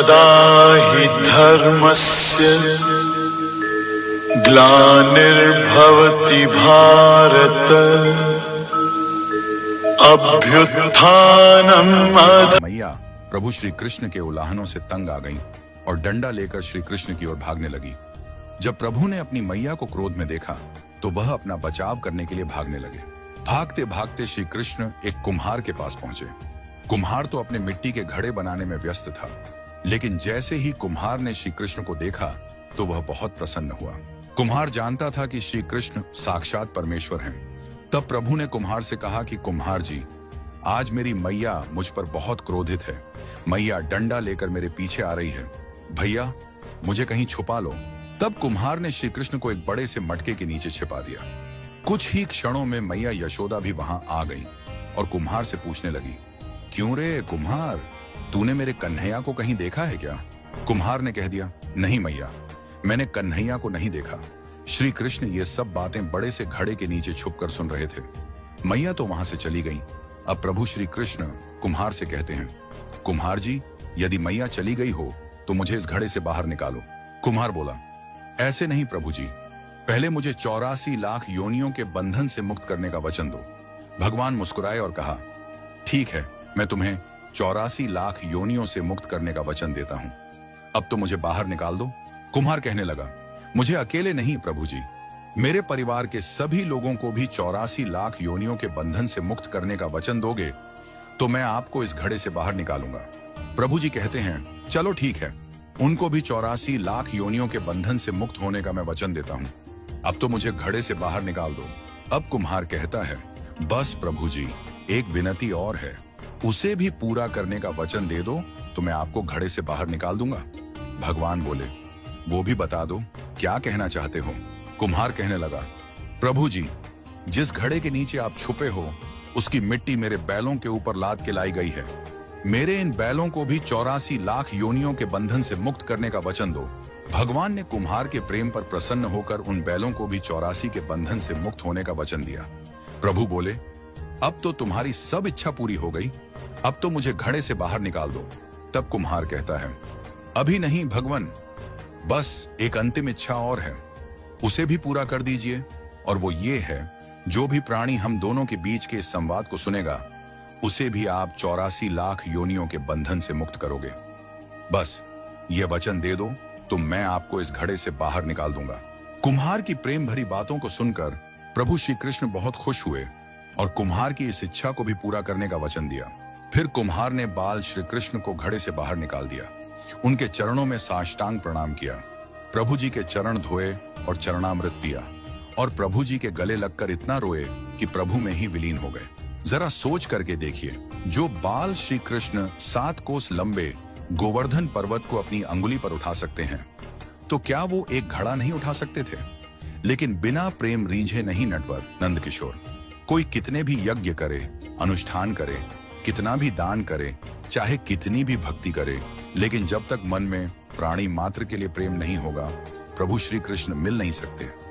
सदा हि धर्मस्य ग्लानिर्भवति भारत अभ्युत्थानम्। मैया प्रभु श्री कृष्ण के उलाहनों से तंग आ गईं और डंडा लेकर श्री कृष्ण की ओर भागने लगी। जब प्रभु ने अपनी मैया को क्रोध में देखा तो वह अपना बचाव करने के लिए भागने लगे। भागते भागते श्री कृष्ण एक कुम्हार के पास पहुंचे। कुम्हार तो अपने मिट्टी के घड़े बनाने में व्यस्त था, लेकिन जैसे ही कुम्हार ने श्री कृष्ण को देखा तो वह बहुत प्रसन्न हुआ। कुम्हार जानता था कि श्री कृष्ण साक्षात परमेश्वर हैं। तब प्रभु ने कुम्हार से कहा कि कुम्हार जी, आज मेरी मैया मुझ पर बहुत क्रोधित है। मैया डंडा लेकर मेरे पीछे आ रही है। भैया मुझे कहीं छुपा लो। तब कुम्हार ने श्री कृष्ण को एक बड़े से मटके के नीचे छिपा दिया। कुछ ही क्षणों में मैया यशोदा भी वहां आ गई और कुम्हार से पूछने लगी, क्यों रे कुम्हार, तूने मेरे कन्हैया को कहीं देखा है क्या? कुम्हार ने कह दिया, नहीं मैया, मैंने कन्हैया को नहीं देखा। श्री कृष्ण ये सब बातें बड़े से घड़े के नीचे छुपकर सुन रहे थे। मैया तो वहां से चली गई। अब प्रभु श्री कृष्ण कुम्हार से कहते हैं, कुम्हार जी, यदि मैया चली गई हो तो मुझे इस घड़े से बाहर निकालो। कुम्हार बोला, ऐसे नहीं प्रभु जी, पहले मुझे 84 लाख योनियों के बंधन से मुक्त करने का वचन दो। भगवान मुस्कुराए और कहा, ठीक है, मैं तुम्हें 84 लाख योनियों से मुक्त करने का वचन देता हूं। अब तो मुझे बाहर निकाल दो। कुम्हार कहने लगा, मुझे अकेले नहीं प्रभु जी, मेरे परिवार के सभी लोगों को भी 84 लाख योनियों के बंधन से मुक्त करने का वचन दोगे तो मैं आपको इस घड़े से बाहर निकालूंगा। प्रभु जी कहते हैं, चलो ठीक है, उनको भी 84 लाख योनियों के बंधन से मुक्त होने का मैं वचन देता हूं। अब तो मुझे घड़े से बाहर निकाल दो। अब कुम्हार कहता है, बस प्रभु जी, एक विनती और है, उसे भी पूरा करने का वचन दे दो तो मैं आपको घड़े से बाहर निकाल दूंगा। भगवान बोले, वो भी बता दो, क्या कहना चाहते हो? कुम्हार कहने लगा, प्रभु जी, जिस घड़े के नीचे आप छुपे हो उसकी मिट्टी मेरे बैलों के ऊपर लाद के लाई गई है। मेरे इन बैलों को भी 84 लाख योनियों के बंधन से मुक्त करने का वचन दो। भगवान ने कुम्हार के प्रेम पर प्रसन्न होकर उन बैलों को भी 84 के बंधन से मुक्त होने का वचन दिया। प्रभु बोले, अब तो तुम्हारी सब इच्छा पूरी हो गई, अब तो मुझे घड़े से बाहर निकाल दो। तब कुम्हार कहता है, अभी नहीं भगवान, बस एक अंतिम इच्छा और है, उसे भी पूरा कर दीजिए, और वो ये है, जो भी प्राणी हम दोनों के बीच के इस संवाद को सुनेगा उसे भी आप 84 लाख योनियों के बंधन से मुक्त करोगे। बस ये वचन दे दो तो मैं आपको इस घड़े से बाहर निकाल दूंगा। कुम्हार की प्रेम भरी बातों को सुनकर प्रभु श्री कृष्ण बहुत खुश हुए और कुम्हार की इस इच्छा को भी पूरा करने का वचन दिया। फिर कुम्हार ने बाल श्री कृष्ण को घड़े से बाहर निकाल दिया, उनके चरणों में साष्टांग प्रणाम किया, प्रभु जी के चरण धोए और चरणामृत पिया और प्रभु जी के गले लगकर इतना रोए कि प्रभु में ही विलीन हो गए। जरा सोच करके देखिए, जो बाल श्री कृष्ण 7 कोस लंबे गोवर्धन पर्वत को अपनी अंगुली पर उठा सकते हैं, तो क्या वो एक घड़ा नहीं उठा सकते थे? लेकिन बिना प्रेम रीझे नहीं नटवर नंद किशोर। कोई कितने भी यज्ञ करे, अनुष्ठान करे, कितना भी दान करे, चाहे कितनी भी भक्ति करे, लेकिन जब तक मन में प्राणी मात्र के लिए प्रेम नहीं होगा, प्रभु श्री कृष्ण मिल नहीं सकते।